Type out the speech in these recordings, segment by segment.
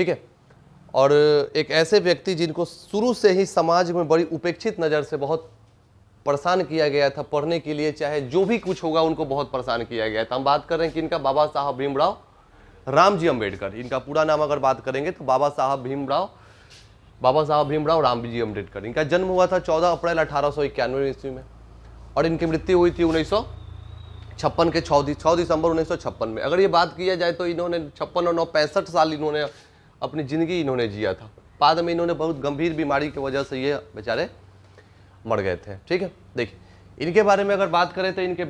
ठीक है। और एक ऐसे व्यक्ति जिनको शुरू से ही समाज में बड़ी उपेक्षित नज़र से बहुत परेशान किया गया था पढ़ने के लिए, चाहे जो भी कुछ होगा उनको बहुत परेशान किया गया था। हम बात कर रहे हैं कि इनका बाबा साहब भीमराव रामजी अम्बेडकर, इनका पूरा नाम अगर बात करेंगे तो बाबा साहब भीमराव रामजी अम्बेडकर। इनका जन्म हुआ था 14 अप्रैल 1891 ईस्वी में और इनकी मृत्यु हुई थी 1956 के 6 दिसंबर 1956 में। अगर ये बात किया जाए तो इन्होंने 56 और 9 65 साल इन्होंने अपनी ज़िंदगी इन्होंने जिया था। बाद में इन्होंने बहुत गंभीर बीमारी की वजह से ये बेचारे मर गए थे। ठीक है, देखिए इनके बारे में अगर बात करें तो इनके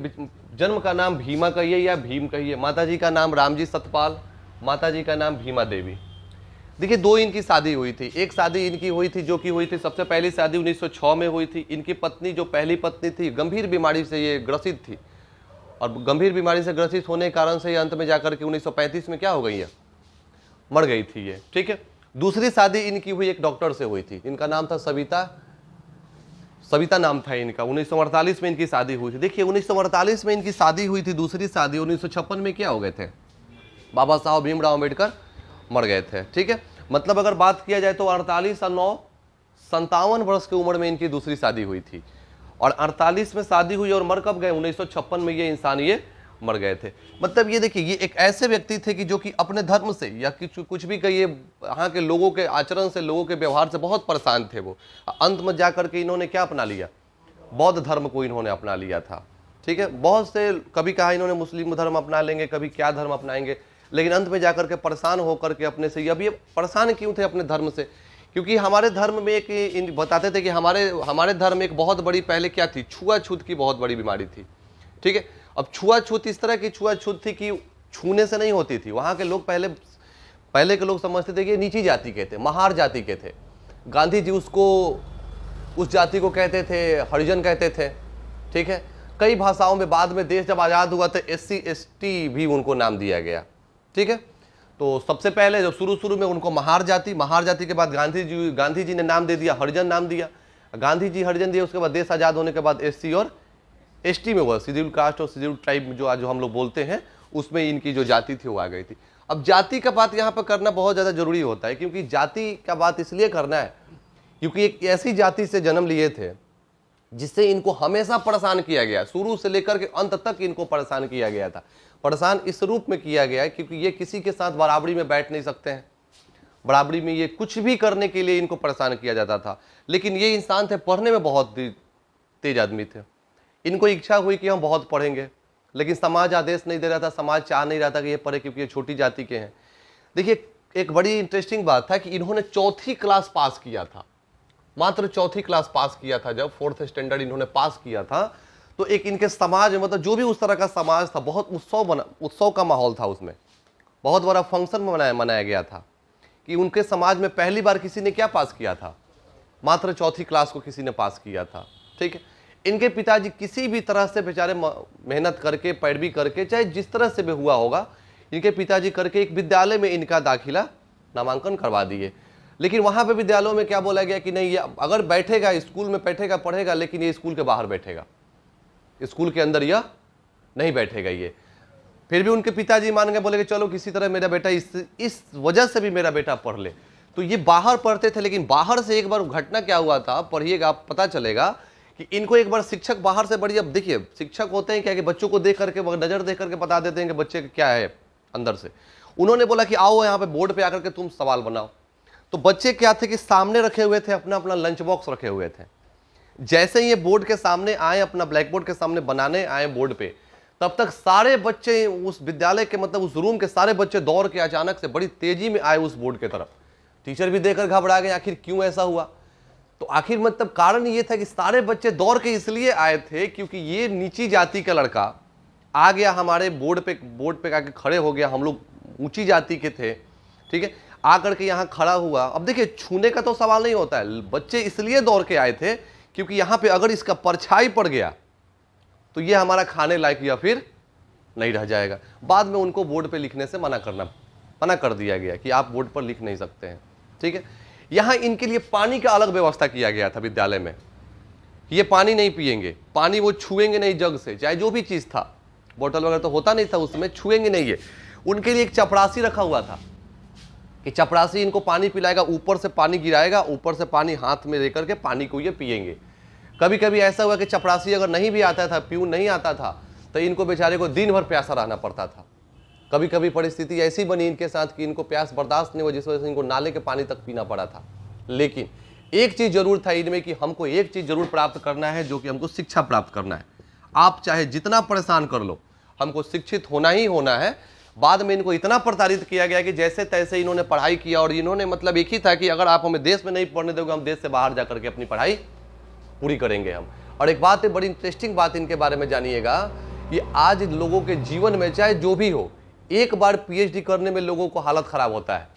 जन्म का नाम भीमा कहिए या भीम कहिए, माताजी का नाम रामजी सतपाल, माताजी का नाम भीमा देवी। देखिए 2 इनकी शादी हुई थी। एक शादी इनकी हुई थी जो कि हुई थी, सबसे पहली शादी 1906 में हुई थी। इनकी पत्नी जो पहली पत्नी थी गंभीर बीमारी से ये ग्रसित थी और गंभीर बीमारी से ग्रसित होने के कारण से ये अंत में जाकर के 1935 में क्या हो गई है, मर गई थी ये। ठीक है, दूसरी शादी इनकी हुई एक डॉक्टर से हुई थी, इनका नाम था सविता नाम था इनका। 1948 में इनकी शादी हुई थी। देखिए 1948 में इनकी शादी हुई थी, दूसरी शादी 1956 में क्या हो गए थे, बाबा साहब भीमराव अम्बेडकर मर गए थे। ठीक है, मतलब अगर बात किया जाए तो 48 और 9 57 वर्ष की उम्र में इनकी दूसरी शादी हुई थी और 48 में शादी हुई और मर कब गए, 1956 में ये इंसान ये मर गए थे। मतलब ये देखिए ये एक ऐसे व्यक्ति थे कि जो कि अपने धर्म से या कुछ भी कहिए यहाँ के लोगों के आचरण से, लोगों के व्यवहार से बहुत परेशान थे वो। अंत में जाकर के इन्होंने क्या अपना लिया, बौद्ध धर्म को इन्होंने अपना लिया था। ठीक है, बहुत से कभी कहा इन्होंने मुस्लिम धर्म अपना लेंगे, कभी क्या धर्म अपनाएंगे, लेकिन अंत में जाकर के परेशान होकर के अपने से, अब ये परेशान क्यों थे अपने धर्म से, क्योंकि हमारे धर्म में एक बताते थे कि हमारे धर्म में एक बहुत बड़ी पहले क्या थी, छुआछूत की बहुत बड़ी बीमारी थी। ठीक है, अब छुआछूत इस तरह की छुआछूत थी कि छूने से नहीं होती थी। वहाँ के लोग पहले के लोग समझते थे कि नीची जाति के थे, महार जाति के थे। गांधी जी उस जाति को कहते थे हरिजन कहते थे। ठीक है, कई भाषाओं में बाद में देश जब आज़ाद हुआ तो SC ST भी उनको नाम दिया गया। ठीक है, तो सबसे पहले जब शुरू में उनको महार जाति के बाद गांधी जी ने नाम दे दिया, हरिजन नाम दिया। गांधी जी हरिजन दिए, उसके बाद देश आज़ाद होने के बाद SC और ST में हुआ, शेड्यूल कास्ट और शेड्यूल ट्राइब जो आज हम लोग बोलते हैं, उसमें इनकी जो जाति थी वो आ गई थी। अब जाति का बात यहाँ पर करना बहुत ज़्यादा जरूरी होता है, क्योंकि जाति का बात इसलिए करना है क्योंकि एक ऐसी जाति से जन्म लिए थे जिससे इनको हमेशा परेशान किया गया, शुरू से लेकर के अंत तक इनको परेशान किया गया था। परेशान इस रूप में किया गया है क्योंकि ये किसी के साथ बराबरी में बैठ नहीं सकते हैं, बराबरी में ये कुछ भी करने के लिए इनको परेशान किया जाता था। लेकिन ये इंसान थे, पढ़ने में बहुत तेज आदमी थे। इनको इच्छा हुई कि हम बहुत पढ़ेंगे, लेकिन समाज आदेश नहीं दे रहा था, समाज चाह नहीं रहा था कि ये पढ़े क्योंकि ये छोटी जाति के हैं। देखिए एक बड़ी इंटरेस्टिंग बात था कि इन्होंने 4th क्लास पास किया था, मात्र 4th क्लास पास किया था। जब 4th स्टैंडर्ड इन्होंने पास किया था तो एक इनके समाज में, मतलब जो भी उस तरह का समाज था, बहुत उत्सव का माहौल था, उसमें बहुत बड़ा फंक्शन मनाया गया था कि उनके समाज में पहली बार किसी ने क्या पास किया था, मात्र 4th क्लास को किसी ने पास किया था। ठीक है, इनके पिताजी किसी भी तरह से बेचारे मेहनत करके, पैरवी करके, चाहे जिस तरह से भी हुआ होगा, इनके पिताजी करके एक विद्यालय में इनका दाखिला नामांकन करवा दिए। लेकिन वहाँ पे विद्यालयों में क्या बोला गया कि नहीं, ये अगर बैठेगा स्कूल में बैठेगा पढ़ेगा, लेकिन ये स्कूल के बाहर बैठेगा, स्कूल के अंदर यह नहीं बैठेगा ये। फिर भी उनके पिताजी मान गए, बोले कि चलो किसी तरह मेरा बेटा इस वजह से भी मेरा बेटा पढ़ ले। तो ये बाहर पढ़ते थे, लेकिन बाहर से एक बार घटना क्या हुआ था, पढ़िएगा आप, पता चलेगा कि इनको एक बार शिक्षक बाहर से बड़ी, अब देखिए शिक्षक होते हैं क्या कि बच्चों को देख करके, नज़र देख करके बता देते हैं कि बच्चे क्या है अंदर से। उन्होंने बोला कि आओ यहाँ पे बोर्ड पे आकर के तुम सवाल बनाओ। तो बच्चे क्या थे कि सामने रखे हुए थे, अपना अपना लंच बॉक्स रखे हुए थे। जैसे ही ये बोर्ड के सामने आए, अपना ब्लैक बोर्ड के सामने बनाने आए बोर्ड पे, तब तक सारे बच्चे उस विद्यालय के, मतलब उस रूम के सारे बच्चे दौड़ के अचानक से बड़ी तेजी में आए उस बोर्ड के तरफ। टीचर भी देखकर घबरा गए, आखिर क्यों ऐसा हुआ। तो आखिर मतलब कारण ये था कि सारे बच्चे दौड़ के इसलिए आए थे क्योंकि ये नीची जाति का लड़का आ गया हमारे बोर्ड पे आके खड़े हो गया। हम लोग ऊंची जाति के थे, ठीक है, आकर के यहाँ खड़ा हुआ। अब देखिए छूने का तो सवाल नहीं होता है, बच्चे इसलिए दौड़ के आए थे क्योंकि यहाँ पे अगर इसका परछाई पड़ गया तो ये हमारा खाने लायक या फिर नहीं रह जाएगा। बाद में उनको बोर्ड पे लिखने से मना कर दिया गया कि आप बोर्ड पर लिख नहीं सकते हैं। ठीक है, यहाँ इनके लिए पानी का अलग व्यवस्था किया गया था विद्यालय में। ये पानी नहीं पिएंगे, पानी वो छुएंगे नहीं जग से, चाहे जो भी चीज़ था, बोतल वगैरह तो होता नहीं था उसमें, छुएंगे नहीं। ये उनके लिए एक चपरासी रखा हुआ था, कि चपरासी इनको पानी पिलाएगा, ऊपर से पानी गिराएगा, ऊपर से पानी हाथ में लेकर के पानी को ये पिएंगे। कभी कभी ऐसा हुआ कि चपरासी अगर नहीं भी आता था, प्यून नहीं आता था, तो इनको बेचारे को दिन भर प्यासा रहना पड़ता था। कभी कभी परिस्थिति ऐसी बनी इनके साथ कि इनको प्यास बर्दाश्त नहीं हुआ, जिस वजह से इनको नाले के पानी तक पीना पड़ा था। लेकिन एक चीज़ जरूर था इनमें कि हमको एक चीज़ जरूर प्राप्त करना है, जो कि हमको शिक्षा प्राप्त करना है। आप चाहे जितना परेशान कर लो, हमको शिक्षित होना ही होना है। बाद में इनको इतना प्रताड़ित किया गया कि जैसे तैसे इन्होंने पढ़ाई किया, और इन्होंने मतलब एक ही था कि अगर आप हमें देश में नहीं पढ़ने दोगे, हम देश से बाहर जा करके अपनी पढ़ाई पूरी करेंगे हम। और एक बात है, बड़ी इंटरेस्टिंग बात इनके बारे में जानिएगा कि आज लोगों के जीवन में चाहे जो भी हो, एक बार पीएचडी करने में लोगों को हालत खराब होता है।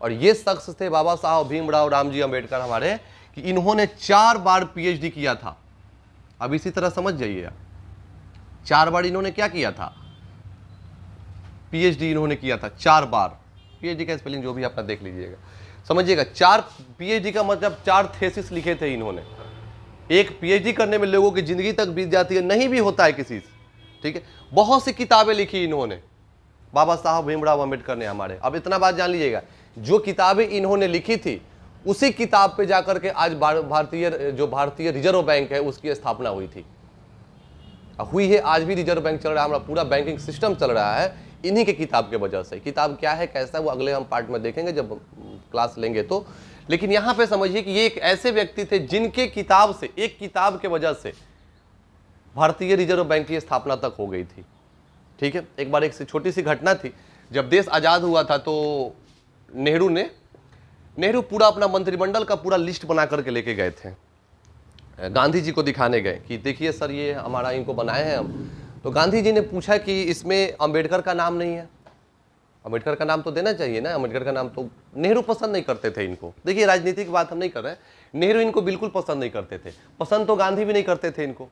और ये शख्स थे बाबा साहब भीमराव रामजी अंबेडकर हमारे, कि इन्होंने 4 बार पीएचडी किया था। अब इसी तरह समझ जाइए, 4 बार इन्होंने क्या किया था, पीएचडी इन्होंने किया था 4 बार। पीएचडी का स्पेलिंग जो भी अपना देख लीजिएगा, समझिएगा। 4 पीएचडी का मतलब 4 थेसिस लिखे थे इन्होंने। एक पीएचडी करने में लोगों की जिंदगी तक बीत जाती है, नहीं भी होता है किसी से, ठीक है। बहुत सी किताबें लिखी इन्होंने, बाबा साहब भीमराव अंबेडकर ने हमारे। अब इतना बात जान लीजिएगा, जो किताबें इन्होंने लिखी थी उसी किताब पे जाकर के आज भारतीय रिजर्व बैंक है उसकी स्थापना हुई थी, हुई है। आज भी रिजर्व बैंक चल रहा है, हमारा पूरा बैंकिंग सिस्टम चल रहा है इन्हीं के किताब के वजह से। किताब क्या है कैसा, वो अगले हम पार्ट में देखेंगे जब क्लास लेंगे तो। लेकिन यहाँ पे समझिए कि ये एक ऐसे व्यक्ति थे जिनके किताब से, एक किताब के वजह से भारतीय रिजर्व बैंक की स्थापना तक हो गई थी, ठीक है। एक बार एक छोटी सी घटना थी, जब देश आज़ाद हुआ था तो नेहरू पूरा अपना मंत्रिमंडल का पूरा लिस्ट बना करके लेके गए थे, गांधी जी को दिखाने गए कि देखिए सर ये हमारा इनको बनाए हैं हम। तो गांधी जी ने पूछा कि इसमें अंबेडकर का नाम नहीं है, अंबेडकर का नाम तो देना चाहिए ना, अंबेडकर का नाम तो नेहरू पसंद नहीं करते थे इनको। देखिए राजनीति की बात हम नहीं कर रहे हैं, नेहरू इनको बिल्कुल पसंद नहीं करते थे, पसंद तो गांधी भी नहीं करते थे इनको,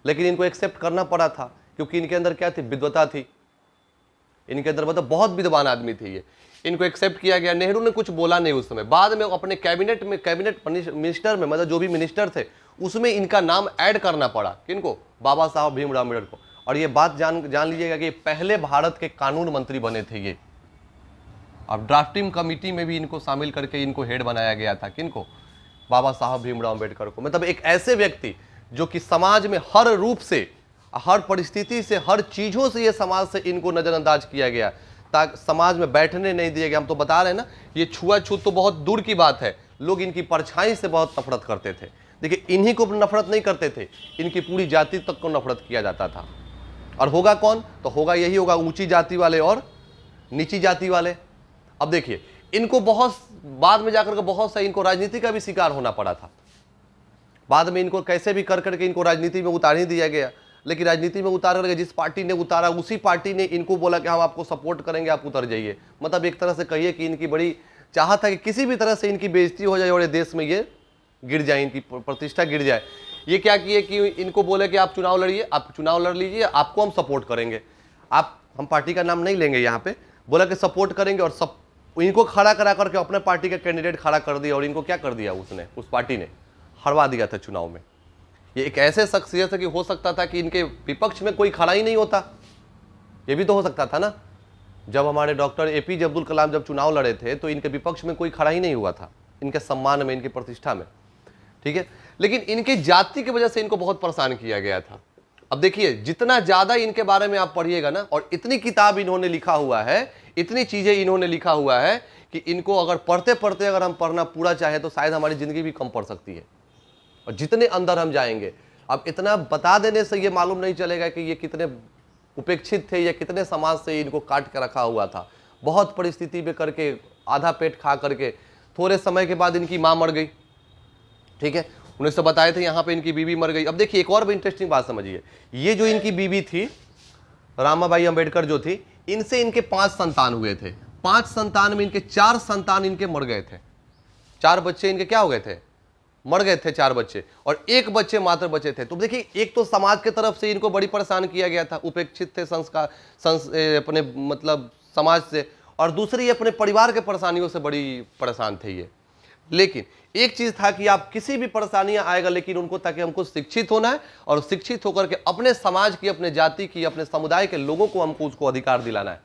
लेकिन इनको एक्सेप्ट करना पड़ा था क्योंकि इनके अंदर क्या थी, विद्वता थी इनके अंदर, मतलब बहुत विद्वान आदमी थे ये। इनको एक्सेप्ट किया गया, नेहरू ने कुछ बोला नहीं उस समय। बाद में अपने कैबिनेट मिनिस्टर में, मतलब जो भी मिनिस्टर थे उसमें इनका नाम ऐड करना पड़ा, किनको, बाबा साहब भीमराव अम्बेडकर को। और ये बात जान लीजिएगा कि पहले भारत के कानून मंत्री बने थे ये। अब ड्राफ्टिंग कमेटी में भी इनको शामिल करके इनको हेड बनाया गया था, किनको, बाबा साहब भीमराव अम्बेडकर को। मतलब एक ऐसे व्यक्ति जो कि समाज में हर रूप से, हर परिस्थिति से, हर चीज़ों से, ये समाज से इनको नज़रअंदाज किया गया, ताकि समाज में बैठने नहीं दिया गया। हम तो बता रहे हैं ना, ये छुआछूत तो बहुत दूर की बात है, लोग इनकी परछाई से बहुत नफरत करते थे। देखिए इन्हीं को नफरत नहीं करते थे, इनकी पूरी जाति तक को नफरत किया जाता था। और होगा कौन, तो होगा यही होगा, ऊंची जाति वाले और नीची जाति वाले। अब देखिए इनको बहुत बाद में जाकर के बहुत सा इनको राजनीति का भी शिकार होना पड़ा था। बाद में इनको कैसे भी कर करके इनको राजनीति में उतार ही दिया गया। लेकिन राजनीति में उतार करके जिस पार्टी ने उतारा उसी पार्टी ने इनको बोला कि हम आपको सपोर्ट करेंगे, आप उतर जाइए। मतलब एक तरह से कहिए कि इनकी बड़ी चाहत है कि किसी भी तरह से इनकी बेइज्जती हो जाए और ये देश में ये गिर जाए, इनकी प्रतिष्ठा गिर जाए। ये क्या किए कि इनको बोले कि आप चुनाव लड़िए, आप चुनाव लड़ लीजिए, आपको हम सपोर्ट करेंगे। हम पार्टी का नाम नहीं लेंगे यहाँ पे, बोला कि सपोर्ट करेंगे। और सब इनको खड़ा करा करके अपने पार्टी का कैंडिडेट खड़ा कर दिया, और इनको क्या कर दिया उसने, उस पार्टी ने हरवा दिया था चुनाव में। ये एक ऐसे शख्सियत है कि हो सकता था कि इनके विपक्ष में कोई खड़ा ही नहीं होता, ये भी तो हो सकता था ना। जब हमारे डॉक्टर एपीजे अब्दुल कलाम जब चुनाव लड़े थे तो इनके विपक्ष में कोई खड़ा ही नहीं हुआ था, इनके सम्मान में, इनकी प्रतिष्ठा में, ठीक है। लेकिन इनकी जाति की वजह से इनको बहुत परेशान किया गया था। अब देखिए जितना ज्यादा इनके बारे में आप पढ़िएगा ना, और इतनी किताब इन्होंने लिखा हुआ है, इतनी चीजें इन्होंने लिखा हुआ है कि इनको अगर पढ़ते पढ़ते अगर हम पढ़ना पूरा चाहे तो शायद हमारी जिंदगी भी कम पड़ सकती है। और जितने अंदर हम जाएंगे, अब इतना बता देने से ये मालूम नहीं चलेगा कि ये कितने उपेक्षित थे या कितने समाज से इनको काट के रखा हुआ था। बहुत परिस्थिति में करके आधा पेट खा करके थोड़े समय के बाद इनकी माँ मर गई, ठीक है। उन्हें सब बताए थे यहाँ पे इनकी बीवी मर गई। अब देखिए एक और भी इंटरेस्टिंग बात समझिए, ये जो इनकी बीवी थी रामाबाई अंबेडकर जो थी, इनसे इनके 5 संतान हुए थे। 5 संतान में इनके 4 संतान इनके मर गए थे। 4 बच्चे इनके क्या हो गए थे, मर गए थे 4 बच्चे, और 1 बच्चे मात्र बचे थे। तो देखिए एक तो समाज की तरफ से इनको बड़ी परेशान किया गया था, उपेक्षित थे अपने मतलब समाज से, और दूसरी अपने परिवार के परेशानियों से बड़ी परेशान थे ये। लेकिन एक चीज था कि आप किसी भी परेशानियां आएगा, लेकिन उनको ताकि हमको शिक्षित होना है, और शिक्षित होकर के अपने समाज की, अपने जाति की, अपने समुदाय के लोगों को हमको उसको अधिकार दिलाना है।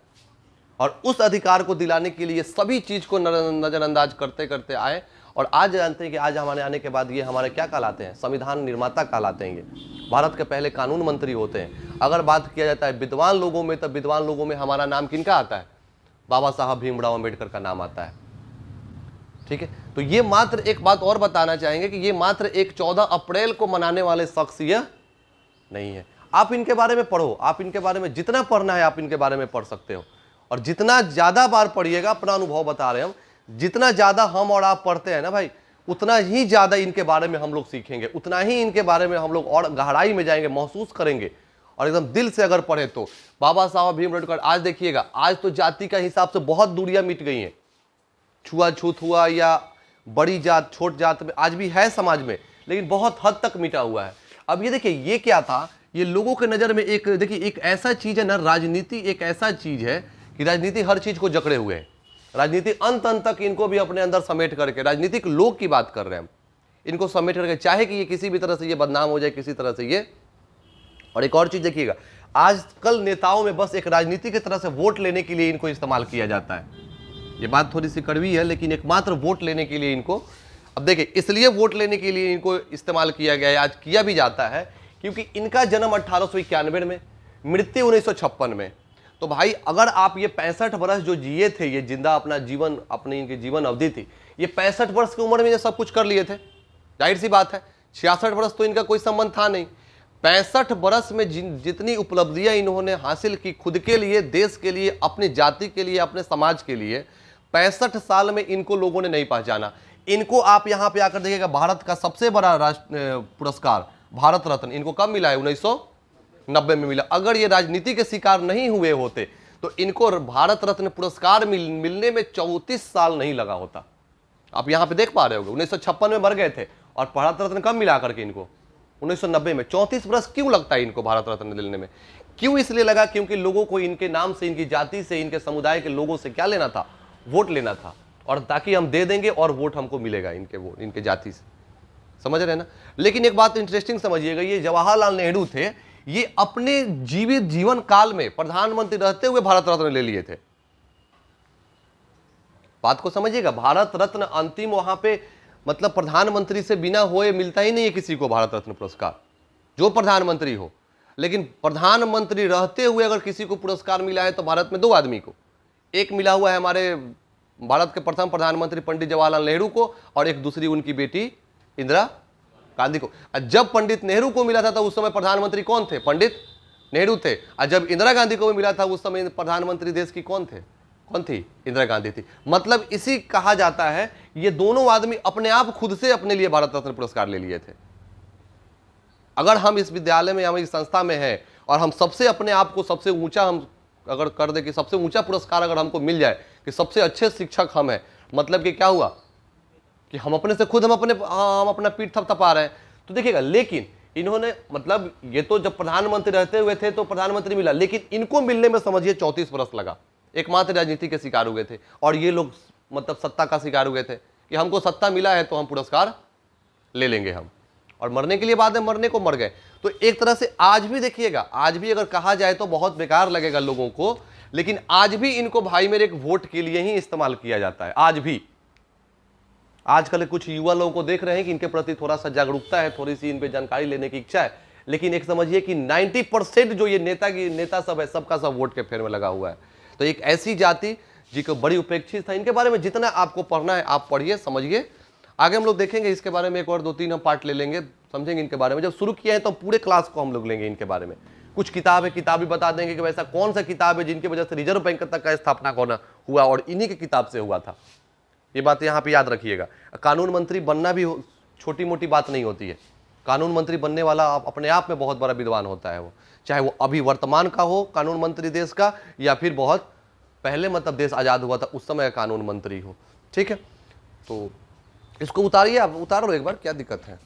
और उस अधिकार को दिलाने के लिए सभी चीज को नजरअंदाज करते करते आए, और आज जानते हैं कि आज हमारे आने के बाद ये हमारे क्या कहलाते हैं, संविधान निर्माता कहलाते हैं। ये भारत के पहले कानून मंत्री होते हैं। अगर बात किया जाता है विद्वान लोगों में, तो विद्वान लोगों में हमारा नाम किनका आता है, बाबा साहब भीमराव अम्बेडकर का नाम आता है। ठीक है, तो ये मात्र एक बात और बताना चाहेंगे कि ये मात्र एक 14 अप्रैल को मनाने वाले शख्स ये नहीं है। आप इनके बारे में पढ़ो, आप इनके बारे में जितना पढ़ना है आप इनके बारे में पढ़ सकते हो, और जितना ज्यादा बार पढ़िएगा, अपना अनुभव बता रहे हैं हम, जितना ज्यादा हम और आप पढ़ते हैं ना भाई, उतना ही ज्यादा इनके बारे में हम लोग सीखेंगे, उतना ही इनके बारे में हम लोग और गहराई में जाएंगे, महसूस करेंगे, और एकदम दिल से अगर पढ़े तो। बाबा साहब भीमराव अम्बेडकर, आज देखिएगा, आज तो जाति का हिसाब से बहुत दूरियां मिट गई हैं, छुआछूत हुआ या बड़ी जात छोट जात में आज भी है समाज में, लेकिन बहुत हद तक मिटा हुआ है। अब ये देखिए, ये क्या था, ये लोगों के नजर में एक, देखिए एक ऐसा चीज है ना, राजनीति एक ऐसा चीज है कि राजनीति हर चीज को जकड़े हुए है। राजनीति अंत अंत तक इनको भी अपने अंदर समेट करके, राजनीतिक लोग की बात कर रहे हैं हम, इनको समेट करके, चाहे कि ये किसी भी तरह से ये बदनाम हो जाए, किसी तरह से ये। और एक और चीज देखिएगा, आजकल नेताओं में बस एक राजनीति की तरह से वोट लेने के लिए इनको इस्तेमाल किया जाता है। ये बात थोड़ी सी कड़वी है, लेकिन एकमात्र वोट लेने के लिए इनको, अब देखिए इसलिए वोट लेने के लिए इनको इस्तेमाल किया गया है, आज किया भी जाता है, क्योंकि इनका जन्म 1891 में, मृत्यु 1956 में। तो भाई अगर आप ये 65 वर्ष जो जिए थे, ये जिंदा अपना जीवन, अपनी इनकी जीवन अवधि थी, ये 65 वर्ष की उम्र में ये सब कुछ कर लिए थे, जाहिर सी बात है। 66 वर्ष तो इनका कोई संबंध था नहीं। 65 वर्ष में जितनी उपलब्धियां इन्होंने हासिल की खुद के लिए, देश के लिए, अपनी जाति के लिए, अपने समाज के लिए, 65 साल में इनको लोगों ने नहीं पहचाना। इनको आप यहां पे आकर देखिएगा, भारत का सबसे बड़ा राष्ट्र पुरस्कार भारत रत्न इनको कब मिला है, 1990 में मिला। अगर ये राजनीति के शिकार नहीं हुए होते तो इनको भारत रत्न पुरस्कार मिलने में 34 साल नहीं लगा होता। आप यहां पे देख पा रहे होंगे, 1956 में मर गए थे, और भारत रत्न कब मिला करके इनको, 1990 में। 34 वर्ष क्यों लगता है इनको भारत रत्न दिलने में? क्यों इसलिए लगा, क्योंकि लोगों को इनके नाम से, इनकी जाति से, इनके समुदाय के लोगों से क्या लेना था, वोट लेना था, और ताकि हम दे देंगे और वोट हमको मिलेगा इनके, वो इनके जाति से, समझ रहे हैं ना। लेकिन एक बात इंटरेस्टिंग समझिएगा, ये जवाहरलाल नेहरू थे, ये अपने जीवित जीवन काल में प्रधानमंत्री रहते हुए भारत रत्न ले लिए थे। बात को समझिएगा, भारत रत्न अंतिम वहां पे, मतलब प्रधानमंत्री से बिना हुए मिलता ही नहीं है किसी को भारत रत्न पुरस्कार, जो प्रधानमंत्री हो। लेकिन प्रधानमंत्री रहते हुए अगर किसी को पुरस्कार मिला है तो भारत में 2 आदमी को, एक मिला हुआ है हमारे भारत के प्रथम प्रधानमंत्री पंडित जवाहरलाल नेहरू को, और एक दूसरी उनकी बेटी इंदिरा गांधी को। जब पंडित नेहरू को मिला था तो उस समय प्रधानमंत्री कौन थे, पंडित नेहरू थे। और जब इंदिरा गांधी को मिला था उस समय प्रधानमंत्री देश की कौन थे, कौन थी, इंदिरा गांधी थी। मतलब इसी कहा जाता है, ये दोनों आदमी अपने आप खुद से अपने लिए भारत रत्न पुरस्कार ले लिए थे। अगर हम इस विद्यालय में, हम इस संस्था में हैं, और हम सबसे अपने आप को सबसे ऊंचा हम अगर कर दे कि सबसे ऊंचा पुरस्कार अगर हमको मिल जाए कि सबसे अच्छे शिक्षक हम हैं, मतलब कि क्या हुआ कि हम अपने से खुद हम अपना पीठ थपथपा रहे हैं। तो देखिएगा, लेकिन इन्होंने, मतलब ये तो जब प्रधानमंत्री रहते हुए थे तो प्रधानमंत्री मिला, लेकिन इनको मिलने में समझिए 34 वर्ष लगा। एकमात्र राजनीति के शिकार हुए थे, और ये लोग मतलब सत्ता का शिकार हुए थे कि हमको सत्ता मिला है तो हम पुरस्कार ले लेंगे हम, और मरने के लिए बाद में मरने को मर गए। तो एक तरह से आज भी देखिएगा, आज भी अगर कहा जाए तो बहुत बेकार लगेगा लोगों को, लेकिन आज भी इनको भाई मेरे एक वोट के लिए ही इस्तेमाल किया जाता है। आज भी, आजकल कुछ युवा लोगों को देख रहे हैं कि इनके प्रति थोड़ा सा जागरूकता है, थोड़ी सी इन पे जानकारी लेने की इच्छा है, लेकिन एक समझिए कि 90% जो ये नेता सब है, सबका सब वोट के फेर में लगा हुआ है। तो एक ऐसी जाति जिनको बड़ी उपेक्षित था, इनके बारे में जितना आपको पढ़ना है आप पढ़िए, समझिए। आगे हम लोग देखेंगे इसके बारे में, एक और 2-3 हम पार्ट ले लेंगे, समझेंगे इनके बारे में। जब शुरू किया है तो पूरे क्लास को हम लोग लेंगे इनके बारे में। कुछ किताब है, किताब भी बता देंगे कि वैसा कौन सा किताब है जिनकी वजह से रिजर्व बैंक तक का स्थापना कौन हुआ, और इन्हीं की किताब से हुआ था। ये बात यहाँ पे याद रखिएगा। कानून मंत्री बनना भी छोटी मोटी बात नहीं होती है। कानून मंत्री बनने वाला अपने आप में बहुत बड़ा विद्वान होता है, वो चाहे वो अभी वर्तमान का हो कानून मंत्री देश का, या फिर बहुत पहले मतलब देश आज़ाद हुआ था उस समय कानून मंत्री हो। ठीक है, तो इसको उतारिए, आप उतारो एक बार, क्या दिक्कत है।